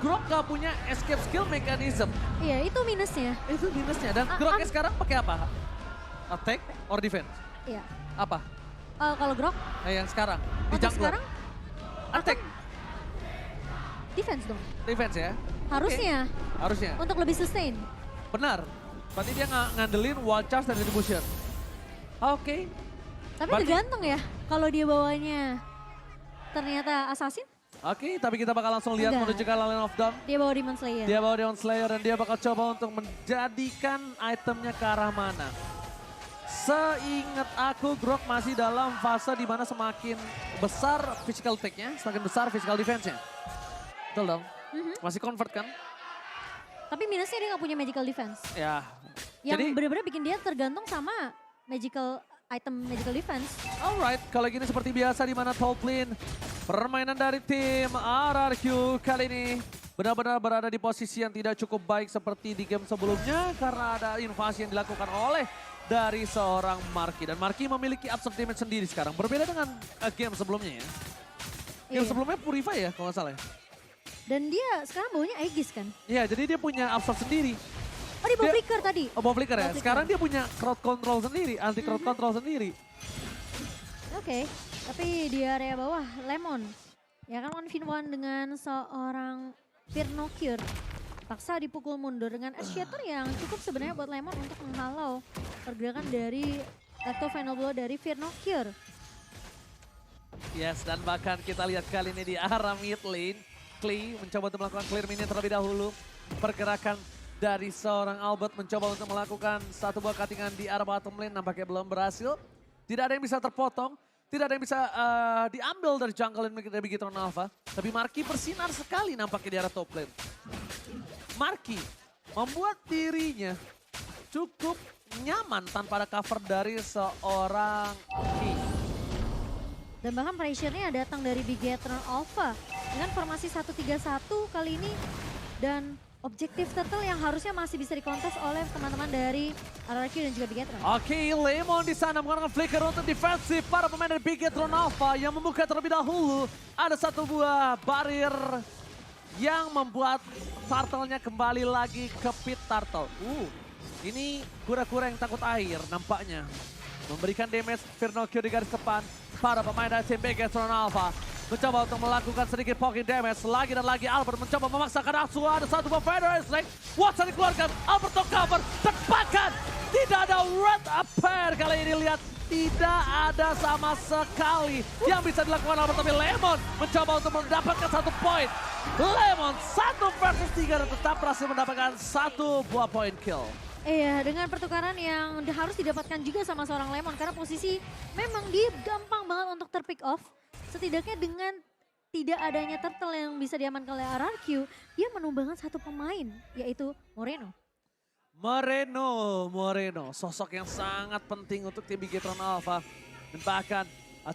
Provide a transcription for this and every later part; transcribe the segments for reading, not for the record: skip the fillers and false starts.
Grok gak punya escape skill mechanism. Iya, itu minusnya. Itu minusnya. Dan Groknya sekarang pakai apa? Attack or defense? Iya. Apa? Kalau Grok, Nah yang sekarang, di untuk jungler. sekarang Attack, defense dong. defense ya? Harusnya, Oke, harusnya. untuk lebih sustain. Benar. Berarti dia ngandelin wall charge dan retribution. Oke. Tapi Berarti- tergantung ya, kalau dia bawanya ternyata assassin, Oke, tapi kita bakal langsung lihat Enggak. menuju ke Line of Dawn. dia bawa Demon Slayer. Dia bawa Demon Slayer dan dia bakal coba untuk menjadikan itemnya ke arah mana. Seingat aku, Grok masih dalam fase di mana semakin besar physical attack-nya, semakin besar physical defense-nya. Betul dong? Masih convert kan? Tapi minusnya dia nggak punya magical defense. Ya. Yang Jadi, benar-benar bikin dia tergantung sama magical magical defense. alright, kalau gini seperti biasa di mana top lane permainan dari tim RRQ kali ini benar-benar berada di posisi yang tidak cukup baik seperti di game sebelumnya karena ada invasi yang dilakukan oleh dari seorang Marky. Dan Marky memiliki absorb damage sendiri sekarang. Berbeda dengan game sebelumnya ya. Game Iya. sebelumnya Purify ya kalau nggak salah ya. Dan dia sekarang bawanya Aegis kan? Iya, jadi dia punya absorb sendiri. Oh dia bawa Dia- flicker tadi. Oh, bawa flicker ya. Bawa flicker. Sekarang dia punya crowd control sendiri, anti crowd control sendiri. Oke, tapi di area bawah Lemon. Ya kan 1v1 dengan seorang Firnocure. Paksa dipukul mundur dengan Shatter yang cukup sebenarnya buat Lemon untuk menghalau pergerakan dari atau final blow dari Firnocure. Yes, dan bahkan kita lihat kali ini di arah mid lane. Klee mencoba untuk melakukan clear minion terlebih dahulu. Pergerakan dari seorang Albert mencoba untuk melakukan satu buah cuttingan di arah bottom lane. Nampaknya belum berhasil. Tidak ada yang bisa terpotong. Tidak ada yang bisa diambil dari jungle lane dari Bigetron Alpha. Tapi Marky bersinar sekali nampaknya di arah top lane. Marky membuat dirinya cukup nyaman tanpa ada cover dari seorang Key. Dan bahkan pressure-nya datang dari Bigetron Alpha dengan formasi 1-3-1 kali ini. Dan objektif turtle yang harusnya masih bisa dikontes oleh teman-teman dari RRQ dan juga Bigetron. Oke, Lemon di sana menggunakan flicker untuk defensif para pemain dari Bigetron Alpha yang membuka terlebih dahulu. Ada satu buah barir yang membuat turtle-nya kembali lagi ke pit turtle. Ini kura-kura yang takut air nampaknya. Memberikan damage Firnocure di garis depan para pemain dari tim Bigetron Alpha. Mencoba untuk melakukan sedikit poking damage. Lagi dan lagi Albert mencoba memaksakan Asu. Ada satu buah Feather Strike. Watson dikeluarkan. Albert to cover. Tepakan. Tidak ada red appear kali ini. Lihat. Tidak ada sama sekali yang bisa dilakukan Albert. Tapi Lemon mencoba untuk mendapatkan satu poin. Lemon 1 versus 3 dan tetap berhasil mendapatkan satu buah poin kill. Iya, dengan pertukaran yang harus didapatkan juga sama seorang Lemon. Karena posisi memang dia gampang banget untuk terpick off. Setidaknya dengan tidak adanya turtle yang bisa diamankan oleh RRQ, dia menumbangkan satu pemain, yaitu Moreno. Moreno, sosok yang sangat penting untuk tim Bigetron Alpha. Dan bahkan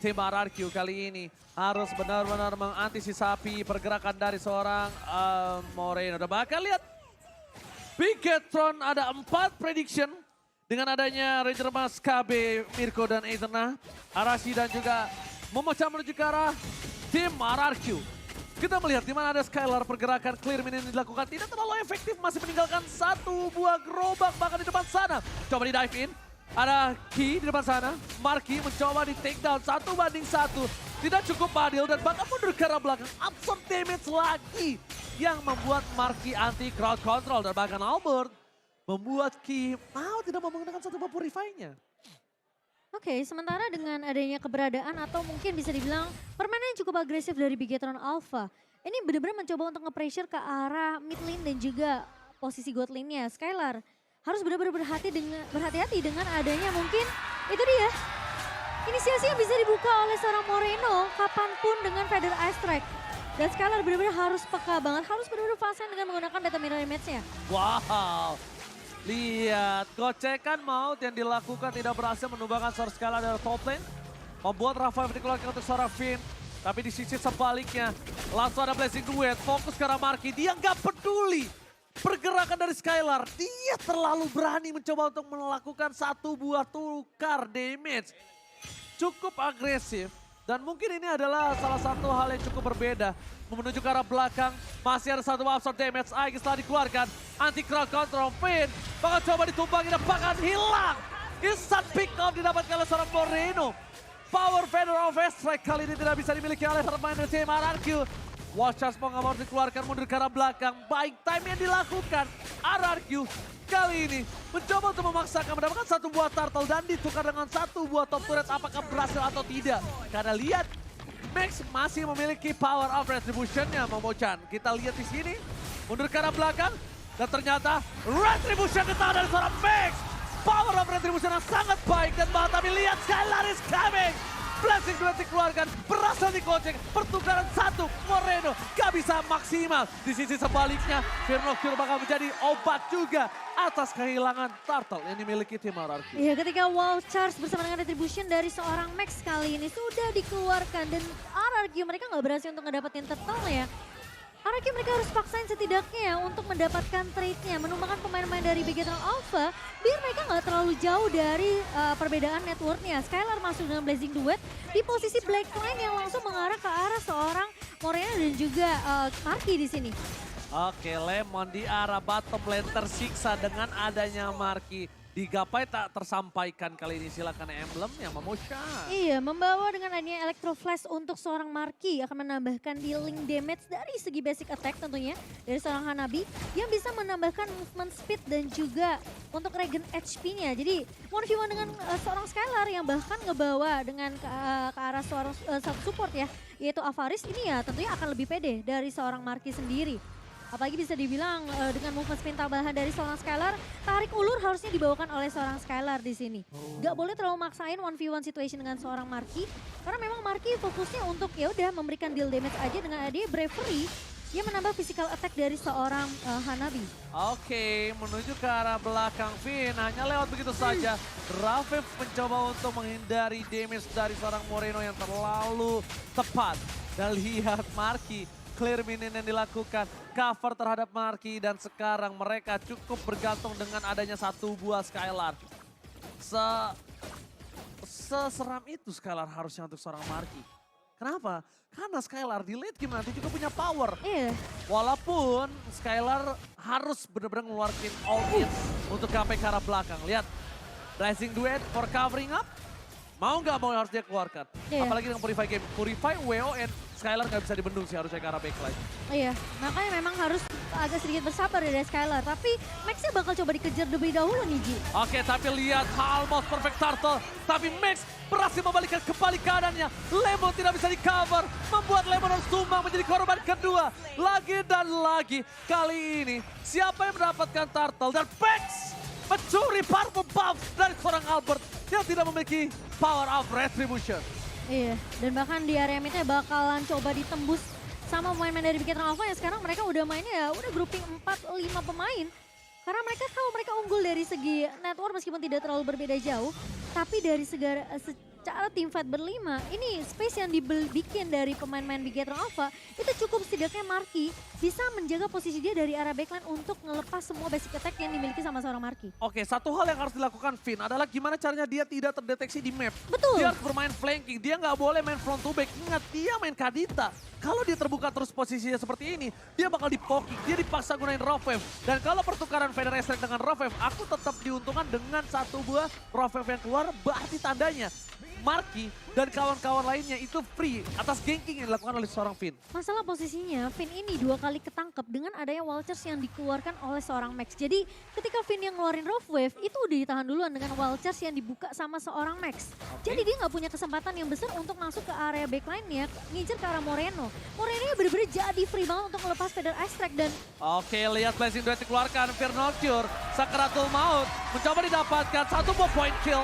tim RRQ kali ini harus benar-benar mengantisipasi pergerakan dari seorang Moreno. Dan bahkan lihat, Bigetron ada 4 prediction dengan adanya Ranger Mas, KB, Mirko dan Aetherna. Arashi dan juga memecah menuju ke arah tim RRQ. Kita melihat di mana ada Skylar, pergerakan clear minion yang dilakukan tidak terlalu efektif. Masih meninggalkan satu buah gerobak bahkan di depan sana. Coba di dive in. Ada Key di depan sana. Marky mencoba di take down 1-1. Tidak cukup adil dan bahkan mundur ke arah belakang. Absorb damage lagi yang membuat Marky anti crowd control. Dan bahkan Albert membuat Key tidak mau menggunakan satu buah purify-nya. Oke, sementara dengan adanya keberadaan atau mungkin bisa dibilang permainan yang cukup agresif dari Bigetron Alpha. Ini benar-benar mencoba untuk nge-pressure ke arah mid lane dan juga posisi god lane-nya. Skylar harus benar-benar berhati-hati dengan adanya mungkin itu dia. Inisiasi yang bisa dibuka oleh seorang Moreno kapanpun dengan Feather Ice Strike. Dan Skylar benar-benar harus peka banget, harus benar-benar fast dengan menggunakan data mirror image-nya. Wow. Lihat, gocekan maut yang dilakukan tidak berhasil menumbangkan seorang Skylar dari top lane. Membuat Rafa dikeluarkan untuk seorang Finn. Tapi di sisi sebaliknya, langsung ada Blazing Duet, fokus ke arah Marky. Dia nggak peduli pergerakan dari Skylar. Dia terlalu berani mencoba untuk melakukan satu buah tukar damage. Cukup agresif. Dan mungkin ini adalah salah satu hal yang cukup berbeda menuju ke arah belakang. Masih ada satu absorb damage. Aegis telah dikeluarkan. Anti crowd control. Finn bakal coba ditumpangi dan bakal hilang. Instant pick off didapatkan oleh seorang Moreno. Power Feather of Strike kali ini tidak bisa dimiliki oleh pemain dari tim RRQ. Watchers mau nggak mau dikeluarkan mundur ke arah belakang. Baik time yang dilakukan RRQ kali ini mencoba untuk memaksakan mendapatkan satu buah turtle dan ditukar dengan satu buah top turret. Apakah berhasil atau tidak? Karena lihat Max masih memiliki power of retribution-nya, Momochan. Kita lihat di sini mundur ke arah belakang dan ternyata retribution kita dari seorang Max. Power of retribution yang sangat baik dan tapi lihat Skylar is coming. Blessing duet dikeluarkan, berhasil dikocek, pertukaran satu, Moreno gak bisa maksimal. Di sisi sebaliknya, Fear Nocturne bakal menjadi obat juga atas kehilangan turtle yang dimiliki tim RRQ. Iya, ketika wall charge bersama dengan retribution dari seorang Max kali ini sudah dikeluarkan dan RRQ mereka nggak berhasil untuk ngedapetin turtle ya. RRQ mereka harus paksain setidaknya untuk mendapatkan trade-nya, menumbangkan pemain-pemain dari Bigetron Alpha biar mereka nggak terlalu jauh dari perbedaan network-nya. Skylar masuk dengan Blazing Duet di posisi Blackline yang langsung mengarah ke arah seorang Moreno dan juga Marky di sini. Oke, Lemon di arah bottom lane tersiksa dengan adanya Marky. Digapai tak tersampaikan kali ini, silakan Emblem yang Momochan. Iya, membawa dengan adanya Electro Flash untuk seorang Marky akan menambahkan dealing damage dari segi basic attack tentunya dari seorang Hanabi yang bisa menambahkan movement speed dan juga untuk regen HP-nya. Jadi 1v1 dengan seorang Skylar yang bahkan ngebawa dengan ke arah seorang satu support ya, yaitu Avaris ini ya tentunya akan lebih pede dari seorang Marky sendiri. Apalagi bisa dibilang dengan movement spin tambahan dari seorang Skylar, tarik ulur harusnya dibawakan oleh seorang Skylar di sini. Gak boleh terlalu maksain 1v1 situation dengan seorang Marky, karena memang Marky fokusnya untuk ya udah memberikan deal damage aja dengan adanya Bravery yang menambah physical attack dari seorang Hanabi. Oke, menuju ke arah belakang Finn, hanya lewat begitu saja. Rafif mencoba untuk menghindari damage dari seorang Moreno yang terlalu tepat. Dan lihat Marky, clear minion yang dilakukan, cover terhadap Marky dan sekarang mereka cukup bergantung dengan adanya satu buah Skylar. Seseram itu Skylar harusnya untuk seorang Marky. Kenapa? Karena Skylar di late game nanti juga punya power. Iya. Walaupun Skylar harus benar-benar ngeluarin all in untuk sampai ke arah belakang. Lihat, Rising Duet for covering up. Mau nggak mau harus dia keluarkan. Iya. Apalagi dengan Purify game. Purify, WON, Skylar nggak bisa dibendung sih harusnya ke arah backline. Iya, makanya memang harus agak sedikit bersabar dari Skylar. Tapi Max-nya bakal coba dikejar lebih dahulu nih Ji. Oke, tapi lihat almost perfect turtle. Tapi Max berhasil membalikkan kembali keadaannya. Lemon tidak bisa di-cover. Membuat Lemon harus tumbang menjadi korban kedua. Lagi dan lagi. Kali ini siapa yang mendapatkan turtle? Dan Max mencuri purple buff dari seorang Albert yang tidak memiliki power of retribution. Iya, dan bahkan di area midnya bakalan coba ditembus sama pemain-pemain dari Bigetron Alpha yang sekarang mereka udah mainnya ya udah grouping 4-5 pemain. Karena mereka tahu mereka unggul dari segi network meskipun tidak terlalu berbeda jauh. Tapi dari secara team fight berlima, ini space yang dibikin dari pemain-pemain Bigetron Alpha itu cukup setidaknya Marky bisa menjaga posisi dia dari arah backline untuk ngelepas semua basic attack yang dimiliki sama seorang Marky. Oke, satu hal yang harus dilakukan Finn adalah gimana caranya dia tidak terdeteksi di map. Betul. Dia harus bermain flanking, dia nggak boleh main front to back. Ingat, dia main Kadita. Kalau dia terbuka terus posisinya seperti ini, dia bakal dipoking, dia dipaksa gunain Raw Wave. Dan kalau pertukaran Feather Strike dengan Raw Wave, aku tetap diuntungkan dengan satu buah Raw Wave yang keluar, berarti tandanya Marky dan kawan-kawan lainnya itu free atas ganking yang dilakukan oleh seorang Finn. Masalah posisinya, Finn ini 2 kali ketangkep dengan adanya Walchers yang dikeluarkan oleh seorang Max. Jadi ketika Finn yang ngeluarin Rough Wave, itu udah ditahan duluan dengan Walchers yang dibuka sama seorang Max. Jadi dia nggak punya kesempatan yang besar untuk masuk ke area backline-nya, ngincer ke arah Moreno. Moreno bener-bener jadi free banget untuk melepas Feather Strike dan... Oke, lihat Blessing Duet dikeluarkan, Fear Nocturne, Sakaratul Maut, mencoba didapatkan satu buah point kill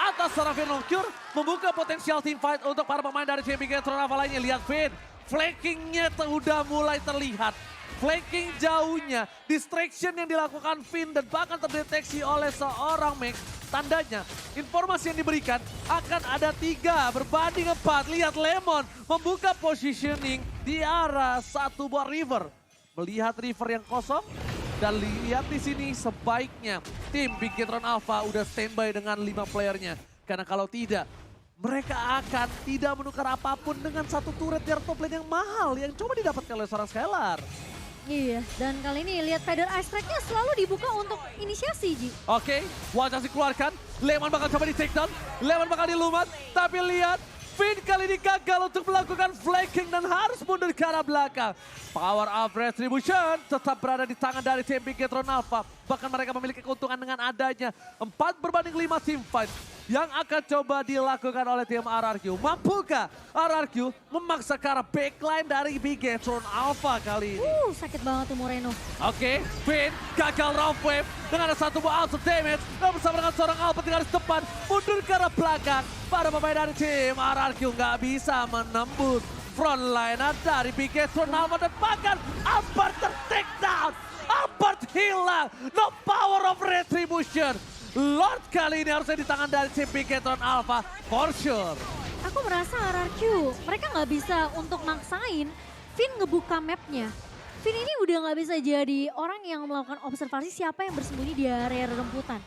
atas seorang Fear Nocturne, membuka potensial team fight untuk para pemain dari tim Bigetron Alpha lainnya. Lihat Finn, flankingnya udah mulai terlihat. Flanking jauhnya, distraction yang dilakukan Finn dan bahkan terdeteksi oleh seorang Max. Tandanya, informasi yang diberikan akan ada 3 berbanding 4. Lihat Lemon membuka positioning di arah satu buah river. Melihat river yang kosong, dan lihat di sini sebaiknya tim Bigetron Alpha udah standby dengan 5 playernya. Karena kalau tidak, mereka akan tidak menukar apapun dengan satu turret di top lane yang mahal yang coba didapatkan oleh seorang Skylar. Iya, dan kali ini lihat Feather Ice Track-nya selalu dibuka untuk inisiasi, Ji. Oke, wajah dikeluarkan. Lemon bakal coba di take down. Lemon bakal dilumat. Tapi lihat, Finn kali ini gagal untuk melakukan flanking dan harus mundur ke arah belakang. Power of Retribution tetap berada di tangan dari tim Bigetron Alpha. Bahkan mereka memiliki keuntungan dengan adanya 4-5 team fight yang akan coba dilakukan oleh tim RRQ. Mampukah RRQ memaksa ke arah backline dari Bigetron Alpha kali ini? Sakit banget tuh Moreno. Oke, Finn gagal round wave dengan ada satu buah auto damage. Dan bersama dengan seorang Alpha di garis depan, mundur ke arah belakang. Para pemain dari tim RRQ nggak bisa menembus frontliner dari Bigetron Alpha dan bahkan Albert ter-take down. Albert hilang. No power of retribution. Lord kali ini harusnya di tangan dari tim Bigetron Alpha for sure. Aku merasa RRQ, mereka nggak bisa untuk maksain Finn ngebuka mapnya. Finn ini udah nggak bisa jadi orang yang melakukan observasi siapa yang bersembunyi di area reremputan.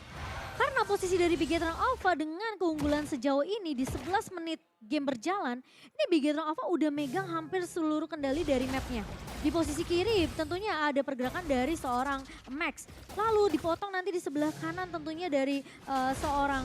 Karena posisi dari Bigetron Alpha dengan keunggulan sejauh ini di 11 menit game berjalan, ini Bigetron Alpha udah megang hampir seluruh kendali dari mapnya. Di posisi kiri tentunya ada pergerakan dari seorang Max. Lalu dipotong nanti di sebelah kanan tentunya dari seorang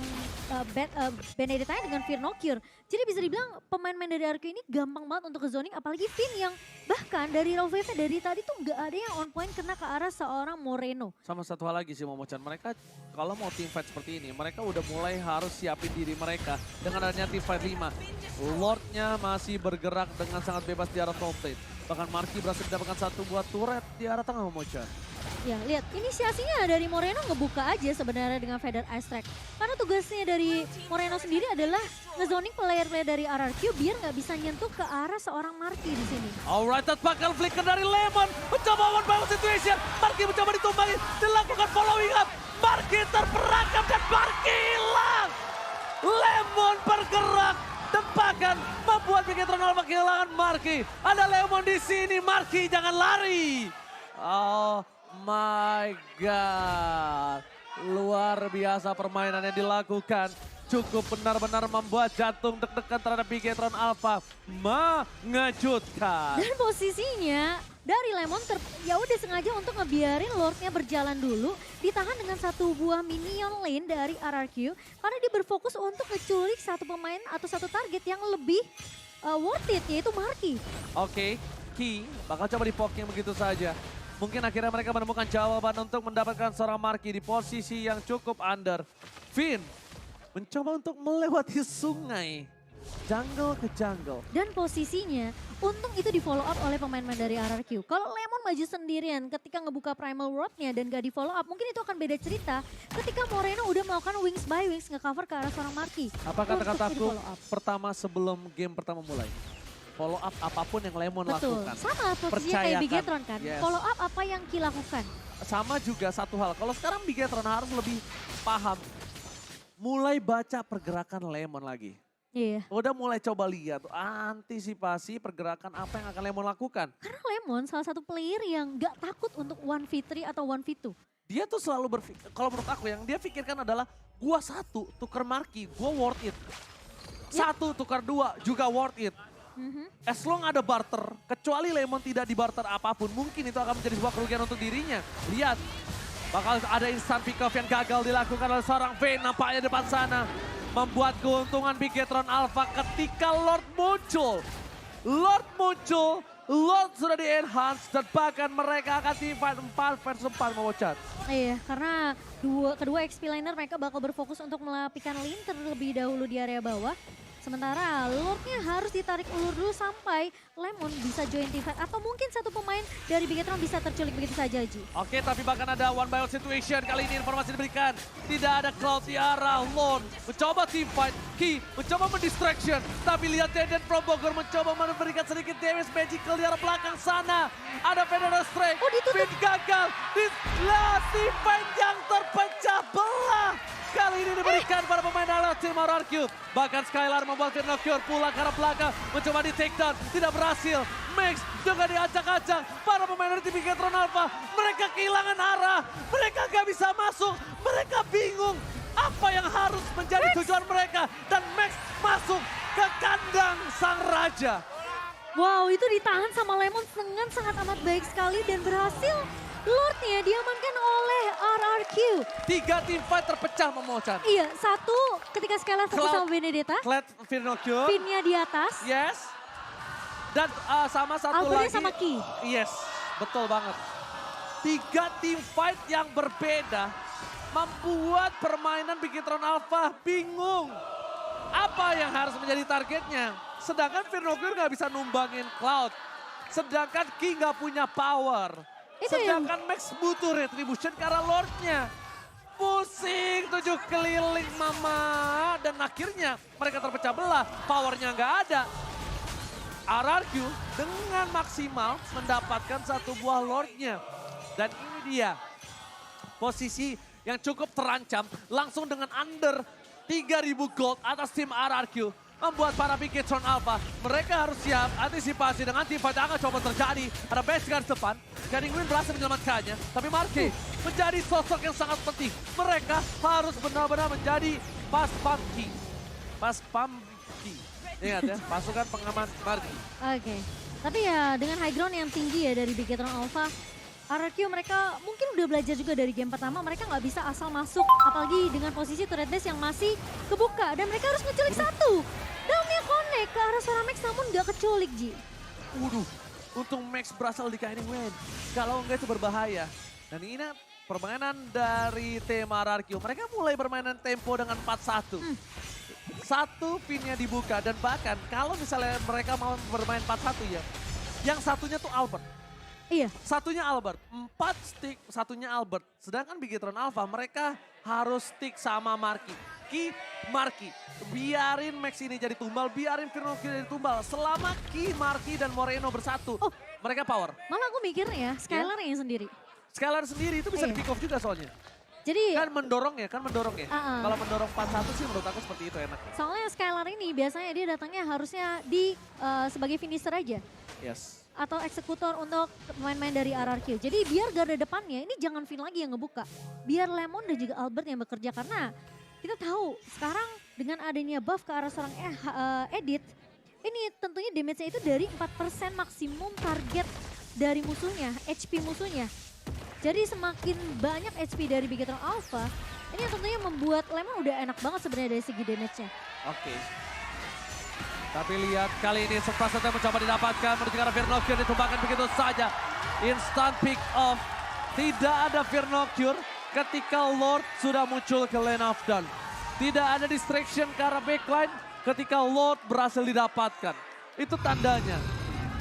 Benedetta dengan Firnokir. Jadi bisa dibilang pemain-pemain dari RQ ini gampang banget untuk ke zoning, apalagi Finn yang bahkan dari raw wave dari tadi tuh nggak ada yang on point kena ke arah seorang Moreno. Sama satu hal lagi sih Momo-chan, mereka kalau mau team fight seperti ini, mereka udah mulai harus siapin diri mereka dengan adanya team fight 5. Lordnya masih bergerak dengan sangat bebas di arah top lane. Bahkan Marky berhasil mendapatkan satu buah turret di arah tengah Momo-chan. Ya lihat inisiasinya dari Moreno ngebuka aja sebenarnya dengan Feather Ice Track. Karena tugasnya dari Moreno sendiri adalah ngezoning player-player dari RRQ biar nggak bisa nyentuh ke arah seorang Marky di sini. Alright, bakal flicker dari Lemon. Mencoba one by one situation. Marky mencoba ditumbangi. Dilakukan following up. Marky terperangkap dan Marky hilang. Lemon bergerak. Dan bahkan membuat Bigetron Alpha kehilangan Marky. Ada Lemon di sini. Marky jangan lari. Oh my God. Luar biasa permainan yang dilakukan. Cukup benar-benar membuat jantung deg-degan terhadap Bigetron Alpha. Mengejutkan. Dan posisinya dari Lemon ya udah sengaja untuk ngebiarin Lordnya berjalan dulu. Ditahan dengan satu buah minion lane dari RRQ. Karena dia berfokus untuk ngeculik satu pemain atau satu target yang lebih worth it, yaitu Marky. Oke, Ki bakal coba dipoking begitu saja. Mungkin akhirnya mereka menemukan jawaban untuk mendapatkan seorang Marky di posisi yang cukup under. Finn mencoba untuk melewati sungai. Jungle ke jungle. Dan posisinya, untung itu di follow up oleh pemain-pemain dari RRQ. Kalau Lemon maju sendirian ketika ngebuka Primal World-nya dan gak di follow up, mungkin itu akan beda cerita ketika Moreno udah melakukan wings by wings nge-cover ke arah seorang Marky. Apa kata-kataku pertama sebelum game pertama mulai? Follow up apapun yang Lemon Betul, lakukan. sama posisinya kayak Bigetron kan. Yes. Follow up apa yang Ki lakukan. Sama juga satu hal, kalau sekarang Bigetron harus lebih paham. Mulai baca pergerakan Lemon lagi. Iya. Udah mulai coba lihat antisipasi pergerakan apa yang akan Lemon lakukan. Karena Lemon salah satu player yang gak takut untuk 1v3 atau 1v2. Dia tuh selalu berpikir, kalau menurut aku yang dia pikirkan adalah gua satu tukar Marky, gua worth it. Satu tukar dua juga worth it. As long ada barter, kecuali Lemon tidak di barter apapun, mungkin itu akan menjadi sebuah kerugian untuk dirinya. Lihat, bakal ada instant pick off yang gagal dilakukan oleh seorang Vayne nampaknya depan sana. Membuat keuntungan Bigetron Alpha ketika Lord muncul. Lord muncul, Lord sudah di-enhance dan bahkan mereka akan team fight 4 versus 4 Momo-chan. Iya, karena kedua XP liner mereka bakal berfokus untuk melapikan lane terlebih dahulu di area bawah. Sementara Lordnya harus ditarik ulur dulu sampai Lemon bisa join team fight. Atau mungkin satu pemain dari Bigetron bisa terculik begitu saja, Ji. Oke, tapi bahkan ada one by one situation. Kali ini informasi diberikan. Tidak ada Cloud di arah Lord. Mencoba team fight. Ki mencoba mendistraction. Tapi lihat Deden Pro Bogor mencoba memberikan sedikit damage magical di arah belakang sana. Ada Federal Strike. Oh, ditutup. Finn gagal. Team fight yang terpecah belah. Kali ini diberikan pada pemain adalah tim RRQ. Bahkan Skylar membuat Firnokir pulang ke arah belakang. Mencoba di take down, tidak berhasil. Max juga diacak-acak. Para pemain dari tim Bigetron Alpha, mereka kehilangan arah. Mereka gak bisa masuk, mereka bingung. Apa yang harus menjadi tujuan mereka. Dan Max masuk ke kandang sang raja. Wow, itu ditahan sama Lemon dengan sangat amat baik sekali dan berhasil Lordnya diamankan oleh RRQ. 3 team fight terpecah Momochan. Iya, satu ketika Skylar fokus sama Benedetta, Flat Finocchio. pinnya di atas, Yes. Dan sama satu Albertnya lagi. sama Ki. Yes, betul banget. 3 team fight yang berbeda membuat permainan Bigetron Alpha bingung. Apa yang harus menjadi targetnya? Sedangkan Finocchio nggak bisa numbangin Cloud. Sedangkan Ki nggak punya power. Itu yang- Sedangkan Max butuh retribution karena Lordnya. Pusing 7 keliling mama. Dan akhirnya mereka terpecah belah. Powernya nggak ada. RRQ dengan maksimal mendapatkan satu buah Lordnya. Dan ini dia posisi yang cukup terancam. Langsung dengan under 3.000 gold atas tim RRQ. Membuat para Bigetron Alpha, mereka harus siap antisipasi dengan tim fight yang akan coba terjadi. Ada base guard depan, Gading Win berhasil menyelamatkannya. Tapi Marke menjadi sosok yang sangat penting. Mereka harus benar-benar menjadi pas pamki. Pas pamki. Ingat ya, pasukan pengaman Marke. Oke. Tapi ya dengan high ground yang tinggi ya dari Bigetron Alpha, RRQ mereka mungkin udah belajar juga dari game pertama, mereka nggak bisa asal masuk. Apalagi dengan posisi turret base yang masih kebuka dan mereka harus menculik satu. Daunnya connect ke arah seorang Max namun nggak keculik, Ji. Waduh, untung Max berasal di Guiding Wind. Kalau enggak itu berbahaya. Dan ini permainan dari tim RRQ. Mereka mulai bermainan tempo dengan 4-1. Satu pinnya dibuka dan bahkan kalau misalnya mereka mau bermain 4-1 ya. Yang satunya tuh Albert. Iya. Satunya Albert, 4 stick, satunya Albert. Sedangkan Bigetron Alpha mereka harus stick sama Marki. Ki, Marki. Biarin Max ini jadi tumbal, biarin Finocchio jadi tumbal. Selama Ki, Marki dan Moreno bersatu, Oh. mereka power. Malah aku mikirnya ya, Skylar yang sendiri. Skylar sendiri itu bisa Iya. di pick off juga soalnya. Jadi Kan mendorong ya. Uh-uh. Kalau mendorong 4-1 sih menurut aku seperti itu enaknya. soalnya Skylar ini biasanya dia datangnya harusnya di sebagai finisher aja. Yes. Atau eksekutor untuk pemain-pemain dari RRQ. Jadi biar garda depannya ini jangan Finn lagi yang ngebuka. Biar Lemon dan juga Albert yang bekerja karena kita tahu sekarang dengan adanya buff ke arah seorang Edit, ini tentunya damage-nya itu dari 4% maksimum target dari musuhnya, HP musuhnya. Jadi semakin banyak HP dari Bigetron Alpha, ini yang tentunya membuat Lemon udah enak banget sebenarnya dari segi damage-nya. Oke. Tapi lihat kali ini surprise yang mencoba didapatkan menuju ke arah Finocchio ditumbangkan begitu saja. Instant pick off. Tidak ada Finocchio ketika Lord sudah muncul ke lane of dawn. Tidak ada distraction ke arah backline ketika Lord berhasil didapatkan. Itu tandanya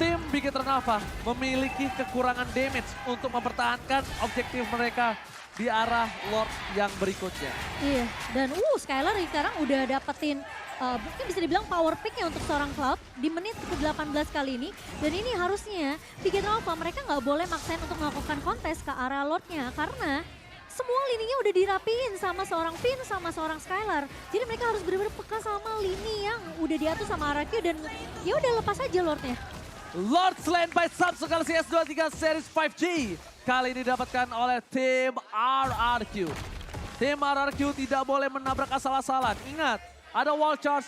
tim Bigetron Alpha memiliki kekurangan damage untuk mempertahankan objektif mereka di arah Lord yang berikutnya. Iya, dan Skylar sekarang udah dapetin mungkin bisa dibilang power pick-nya untuk seorang Cloud di menit ke-18 kali ini. Dan ini harusnya Bigetron Alpha mereka nggak boleh maksain untuk melakukan kontes ke arah Lordnya karena semua lininya udah dirapiin sama seorang Finn sama seorang Skylar. Jadi mereka harus benar-benar peka sama lini yang udah diatur sama RRQ dan ya udah lepas aja Lordnya. Lord slain by Samsung Galaxy S23 Series 5G. Kali ini didapatkan oleh tim RRQ. Tim RRQ tidak boleh menabrak asal-asalan. Ingat, ada wall charge,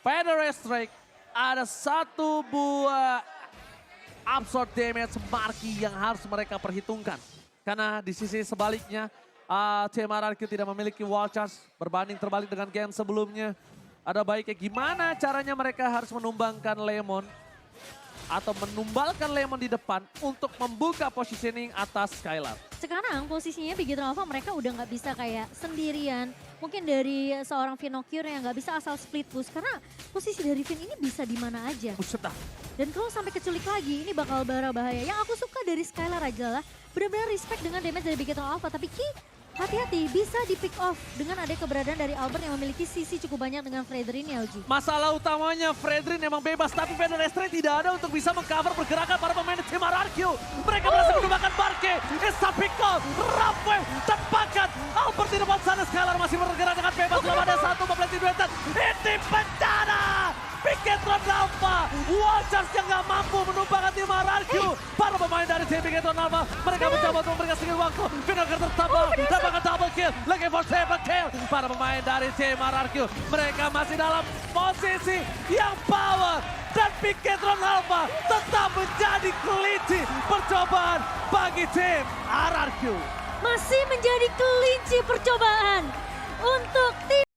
feather strike, ada satu buah absorb damage Marki yang harus mereka perhitungkan. Karena di sisi sebaliknya, tim RRQ tidak memiliki wall charge berbanding terbalik dengan game sebelumnya. Ada baiknya gimana caranya mereka harus menumbangkan Lemon atau menumbalkan Lemon di depan untuk membuka positioning atas Skylar. Sekarang posisinya Bigetron Alpha mereka udah nggak bisa kayak sendirian. Mungkin dari seorang Finocchio yang nggak bisa asal split push. Karena posisi dari Finn ini bisa di mana aja. Buset dah. Dan kalau sampai keculik lagi ini bakal bahaya. Yang aku suka dari Skylar adalah benar-benar respect dengan damage dari Bigetron Alpha. Tapi Ki hati-hati bisa di pick off dengan ada keberadaan dari Albert yang memiliki sisi cukup banyak dengan Fredrin ya Uji. Masalah utamanya Fredrin emang bebas tapi Feather Strike tidak ada untuk bisa mengcover pergerakan para pemain tim RRQ. Mereka berhasil menggunakan Barke, Estapiko, Rapway, tempakan. Albert di depan sana, Skylar masih bergerak dengan bebas. Belum ada satu mempelanti duetan. Ini bencana. Bigetron Alpha. Watchers yang gak mampu menumbangkan tim RRQ. Para pemain dari tim Bigetron Alpha, mereka mencoba untuk memberikan sedikit waktu. Vinegar tertabrak, dapatkan double kill. Lagi for triple kill. Para pemain dari tim RRQ, mereka masih dalam posisi yang power. Dan Bigetron Alpha tetap menjadi kelinci percobaan bagi tim RRQ. Masih menjadi kelinci percobaan untuk tim